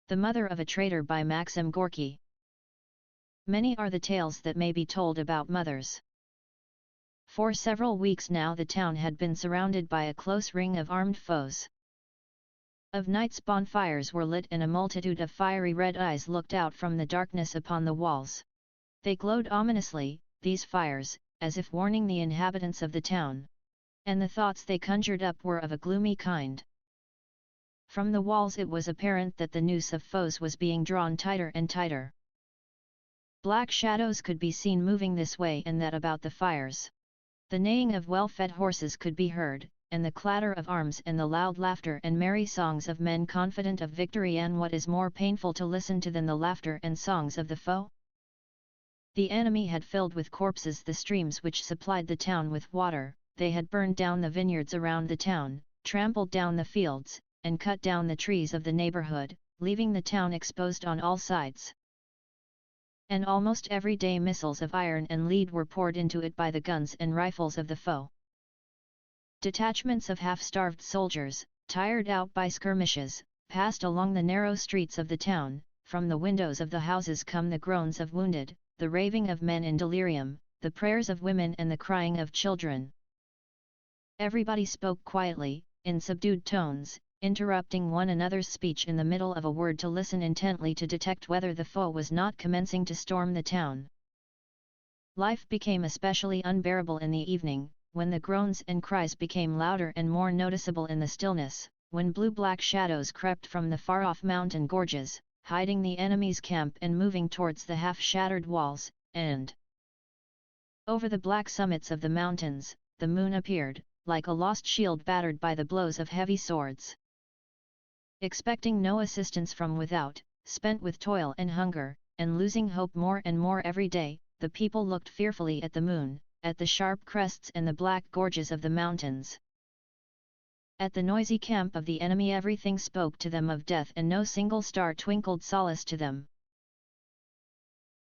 The Mother of a Traitor by Maxim Gorky. Many are the tales that may be told about mothers. For several weeks now the town had been surrounded by a close ring of armed foes. Of nights bonfires were lit and a multitude of fiery red eyes looked out from the darkness upon the walls. They glowed ominously, these fires, as if warning the inhabitants of the town. And the thoughts they conjured up were of a gloomy kind. From the walls it was apparent that the noose of foes was being drawn tighter and tighter. Black shadows could be seen moving this way and that about the fires. The neighing of well-fed horses could be heard, and the clatter of arms and the loud laughter and merry songs of men confident of victory, and what is more painful to listen to than the laughter and songs of the foe? The enemy had filled with corpses the streams which supplied the town with water, they had burned down the vineyards around the town, trampled down the fields, and cut down the trees of the neighborhood, leaving the town exposed on all sides. And almost every day missiles of iron and lead were poured into it by the guns and rifles of the foe. Detachments of half-starved soldiers, tired out by skirmishes, passed along the narrow streets of the town. From the windows of the houses come the groans of wounded, the raving of men in delirium, the prayers of women and the crying of children. Everybody spoke quietly, in subdued tones, interrupting one another's speech in the middle of a word to listen intently to detect whether the foe was not commencing to storm the town. Life became especially unbearable in the evening, when the groans and cries became louder and more noticeable in the stillness, when blue-black shadows crept from the far-off mountain gorges, hiding the enemy's camp and moving towards the half-shattered walls, and over the black summits of the mountains, the moon appeared, like a lost shield battered by the blows of heavy swords. Expecting no assistance from without, spent with toil and hunger, and losing hope more and more every day, the people looked fearfully at the moon, at the sharp crests and the black gorges of the mountains. At the noisy camp of the enemy everything spoke to them of death, and no single star twinkled solace to them.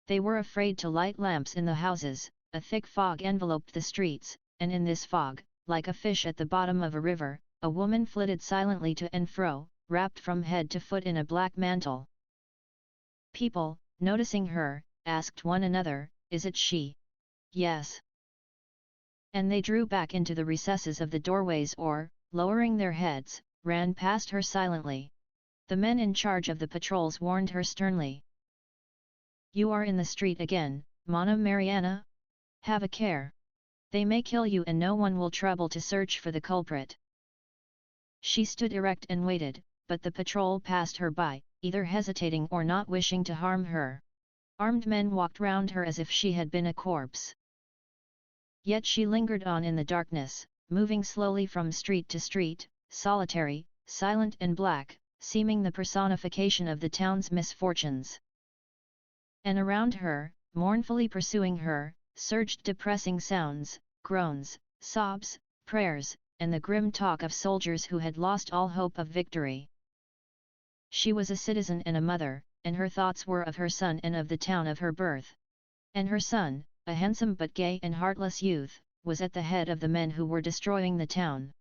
They were afraid to light lamps in the houses. A thick fog enveloped the streets, and in this fog, like a fish at the bottom of a river, a woman flitted silently to and fro, wrapped from head to foot in a black mantle. People, noticing her, asked one another, "Is it she?" "Yes." And they drew back into the recesses of the doorways or, lowering their heads, ran past her silently. The men in charge of the patrols warned her sternly. "You are in the street again, Mana Mariana? Have a care. They may kill you and no one will trouble to search for the culprit." She stood erect and waited, but the patrol passed her by, either hesitating or not wishing to harm her. Armed men walked round her as if she had been a corpse. Yet she lingered on in the darkness, moving slowly from street to street, solitary, silent and black, seeming the personification of the town's misfortunes. And around her, mournfully pursuing her, surged depressing sounds, groans, sobs, prayers, and the grim talk of soldiers who had lost all hope of victory. She was a citizen and a mother, and her thoughts were of her son and of the town of her birth. And her son, a handsome but gay and heartless youth, was at the head of the men who were destroying the town.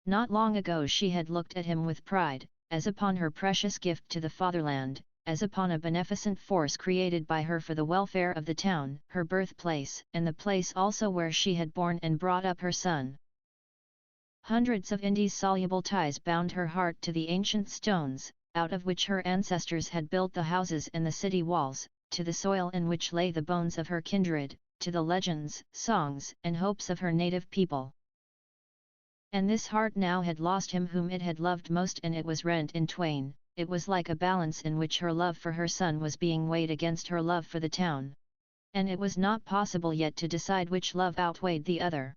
Not long ago she had looked at him with pride, as upon her precious gift to the fatherland, as upon a beneficent force created by her for the welfare of the town, her birthplace, and the place also where she had born and brought up her son. Hundreds of indissoluble ties bound her heart to the ancient stones, out of which her ancestors had built the houses and the city walls, to the soil in which lay the bones of her kindred, to the legends, songs, and hopes of her native people. And this heart now had lost him whom it had loved most, and it was rent in twain. It was like a balance in which her love for her son was being weighed against her love for the town. And it was not possible yet to decide which love outweighed the other.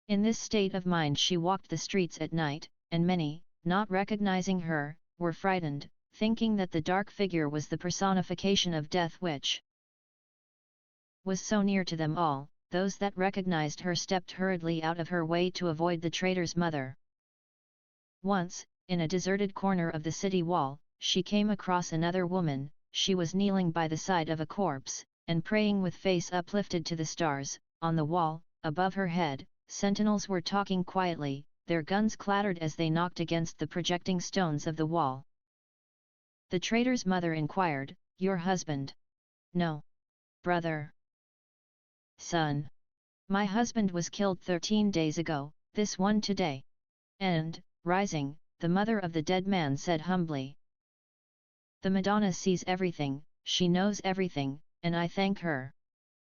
In this state of mind she walked the streets at night, and many, not recognizing her, were frightened, thinking that the dark figure was the personification of death which was so near to them all. Those that recognized her stepped hurriedly out of her way to avoid the traitor's mother. Once, in a deserted corner of the city wall, she came across another woman. She was kneeling by the side of a corpse, and praying with face uplifted to the stars. On the wall, above her head, sentinels were talking quietly, their guns clattered as they knocked against the projecting stones of the wall. The traitor's mother inquired, "Your husband?" "No. Brother." "Son. My husband was killed 13 days ago, this one today." And, rising, the mother of the dead man said humbly, "The Madonna sees everything, she knows everything, and I thank her."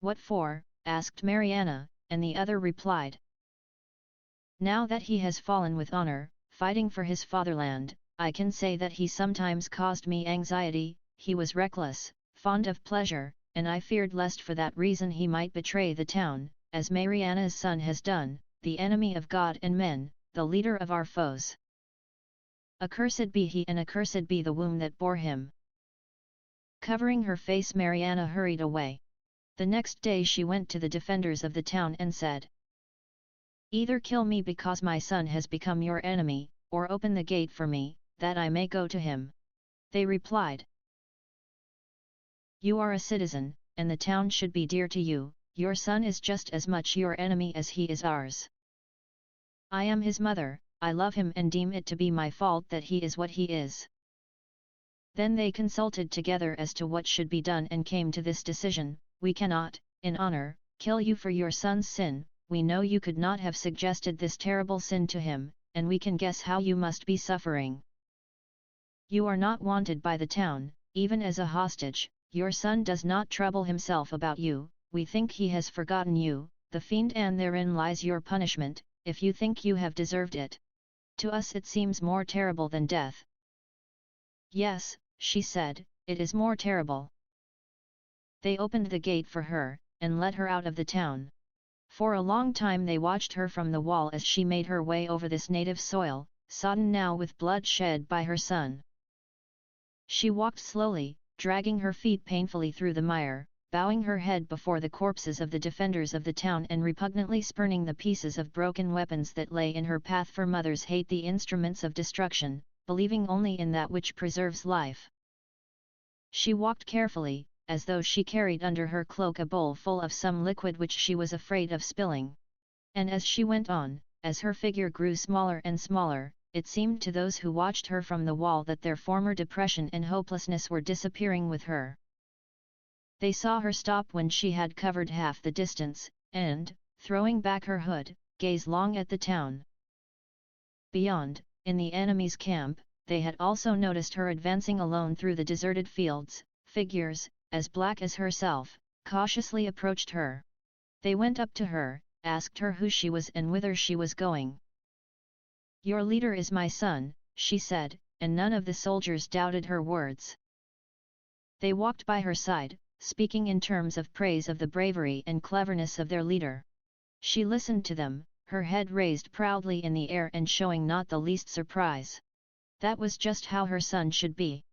"What for?" asked Mariana, and the other replied, "Now that he has fallen with honor, fighting for his fatherland, I can say that he sometimes caused me anxiety. He was reckless, fond of pleasure, and I feared lest for that reason he might betray the town, as Mariana's son has done, the enemy of God and men, the leader of our foes. Accursed be he and accursed be the womb that bore him." Covering her face, Mariana hurried away. The next day she went to the defenders of the town and said, "Either kill me because my son has become your enemy, or open the gate for me, that I may go to him." They replied, "You are a citizen, and the town should be dear to you. Your son is just as much your enemy as he is ours. I am his mother, I love him and deem it to be my fault that he is what he is." Then they consulted together as to what should be done and came to this decision: "We cannot, in honor, kill you for your son's sin. We know you could not have suggested this terrible sin to him, and we can guess how you must be suffering. You are not wanted by the town, even as a hostage. Your son does not trouble himself about you, we think he has forgotten you, the fiend, and therein lies your punishment, if you think you have deserved it. To us it seems more terrible than death." "Yes," she said, "it is more terrible." They opened the gate for her, and let her out of the town. For a long time they watched her from the wall as she made her way over this native soil, sodden now with blood shed by her son. She walked slowly, dragging her feet painfully through the mire, bowing her head before the corpses of the defenders of the town and repugnantly spurning the pieces of broken weapons that lay in her path, for mothers hate the instruments of destruction, believing only in that which preserves life. She walked carefully, as though she carried under her cloak a bowl full of some liquid which she was afraid of spilling. And as she went on, as her figure grew smaller and smaller, it seemed to those who watched her from the wall that their former depression and hopelessness were disappearing with her. They saw her stop when she had covered half the distance, and, throwing back her hood, gaze long at the town. Beyond, in the enemy's camp, they had also noticed her advancing alone through the deserted fields. Figures, as black as herself, cautiously approached her. They went up to her, asked her who she was and whither she was going. "Your leader is my son," she said, and none of the soldiers doubted her words. They walked by her side, speaking in terms of praise of the bravery and cleverness of their leader. She listened to them, her head raised proudly in the air and showing not the least surprise. That was just how her son should be.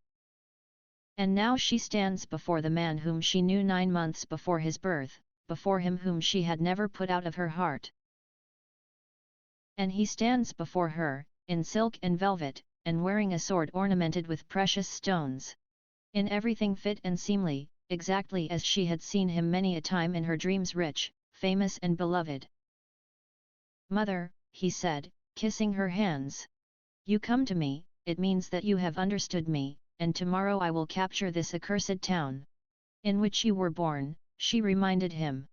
And now she stands before the man whom she knew 9 months before his birth, before him whom she had never put out of her heart. And he stands before her, in silk and velvet, and wearing a sword ornamented with precious stones. In everything fit and seemly, exactly as she had seen him many a time in her dreams, rich, famous and beloved. "Mother," he said, kissing her hands. "You come to me, it means that you have understood me, and tomorrow I will capture this accursed town. In which you were born," she reminded him.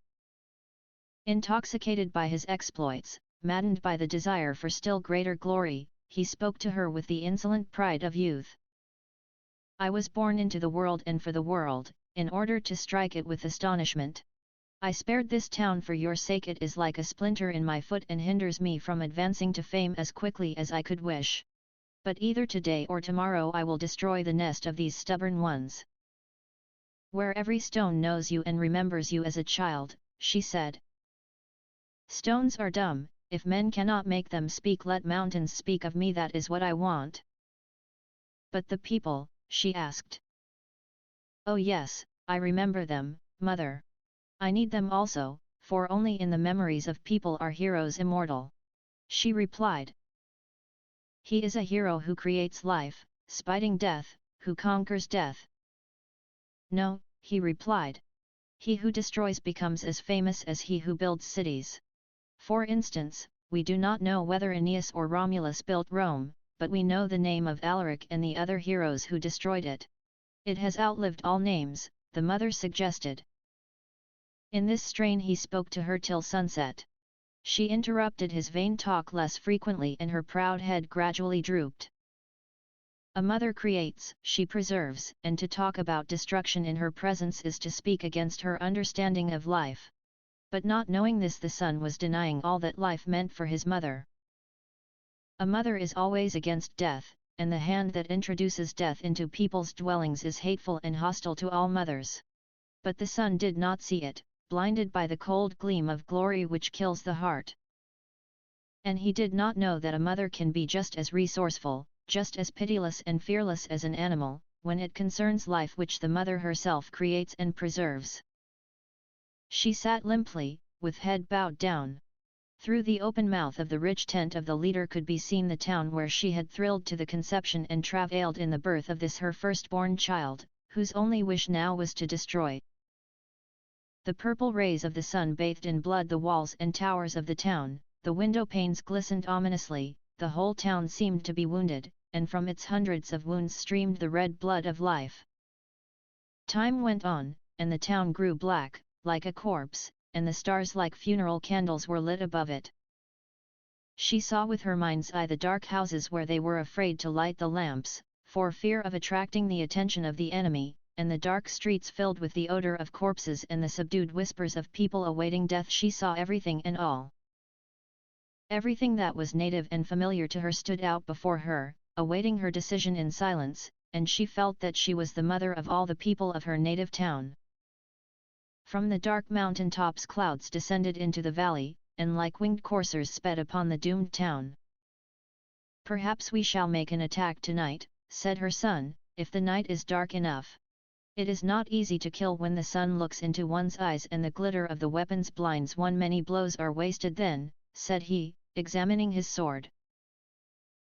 Intoxicated by his exploits, maddened by the desire for still greater glory, he spoke to her with the insolent pride of youth. "I was born into the world and for the world, in order to strike it with astonishment. I spared this town for your sake. It is like a splinter in my foot and hinders me from advancing to fame as quickly as I could wish. But either today or tomorrow I will destroy the nest of these stubborn ones." "Where every stone knows you and remembers you as a child," she said. "Stones are dumb, if men cannot make them speak, let mountains speak of me, that is what I want." "But the people?" she asked. "Oh yes, I remember them, mother. I need them also, for only in the memories of people are heroes immortal," she replied. "He is a hero who creates life, spiting death, who conquers death." "No," he replied. "He who destroys becomes as famous as he who builds cities. For instance, we do not know whether Aeneas or Romulus built Rome, but we know the name of Alaric and the other heroes who destroyed it. It has outlived all names, the mother suggested. In this strain he spoke to her till sunset. She interrupted his vain talk less frequently and her proud head gradually drooped. A mother creates, she preserves, and to talk about destruction in her presence is to speak against her understanding of life. But not knowing this, the son was denying all that life meant for his mother. A mother is always against death, and the hand that introduces death into people's dwellings is hateful and hostile to all mothers. But the son did not see it, blinded by the cold gleam of glory which kills the heart. And he did not know that a mother can be just as resourceful, just as pitiless and fearless as an animal, when it concerns life which the mother herself creates and preserves. She sat limply, with head bowed down. Through the open mouth of the rich tent of the leader could be seen the town where she had thrilled to the conception and travailed in the birth of this her firstborn child, whose only wish now was to destroy. The purple rays of the sun bathed in blood the walls and towers of the town, the window panes glistened ominously, the whole town seemed to be wounded, and from its hundreds of wounds streamed the red blood of life. Time went on, and the town grew black, like a corpse, and the stars like funeral candles were lit above it. She saw with her mind's eye the dark houses where they were afraid to light the lamps, for fear of attracting the attention of the enemy, and the dark streets filled with the odor of corpses and the subdued whispers of people awaiting death. She saw everything and all. Everything that was native and familiar to her stood out before her, awaiting her decision in silence, and she felt that she was the mother of all the people of her native town. From the dark mountain tops clouds descended into the valley, and like winged coursers sped upon the doomed town. "Perhaps we shall make an attack tonight," said her son, "if the night is dark enough. It is not easy to kill when the sun looks into one's eyes and the glitter of the weapons blinds one. Many blows are wasted then," said he, examining his sword.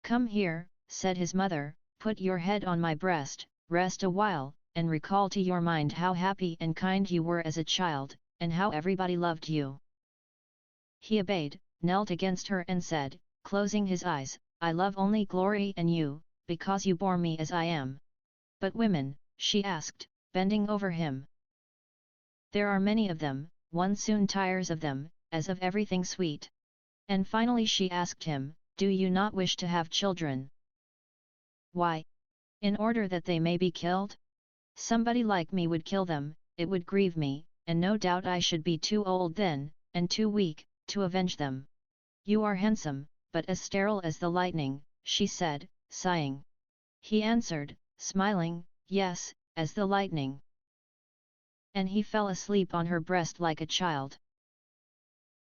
"Come here," said his mother, "put your head on my breast, rest a while, and recall to your mind how happy and kind you were as a child, and how everybody loved you." He obeyed, knelt against her and said, closing his eyes, "I love only glory and you, because you bore me as I am." "But women?" she asked, bending over him. "There are many of them, one soon tires of them, as of everything sweet." And finally she asked him, "Do you not wish to have children?" "Why? In order that they may be killed? Somebody like me would kill them, it would grieve me, and no doubt I should be too old then, and too weak, to avenge them." "You are handsome, but as sterile as the lightning," she said, sighing. He answered, smiling, "Yes, as the lightning." And he fell asleep on her breast like a child.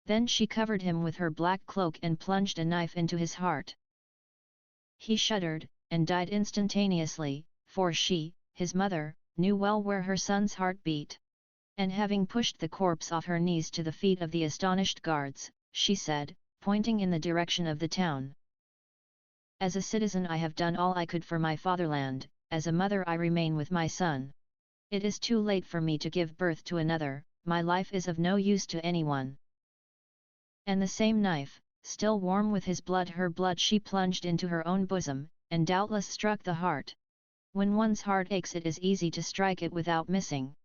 Then she covered him with her black cloak and plunged a knife into his heart. He shuddered, and died instantaneously, for she, his mother, knew well where her son's heart beat. And having pushed the corpse off her knees to the feet of the astonished guards, she said, pointing in the direction of the town, "As a citizen I have done all I could for my fatherland, as a mother I remain with my son. It is too late for me to give birth to another, my life is of no use to anyone." And the same knife, still warm with his blood, her blood, she plunged into her own bosom, and doubtless struck the heart. When one's heart aches it is easy to strike it without missing.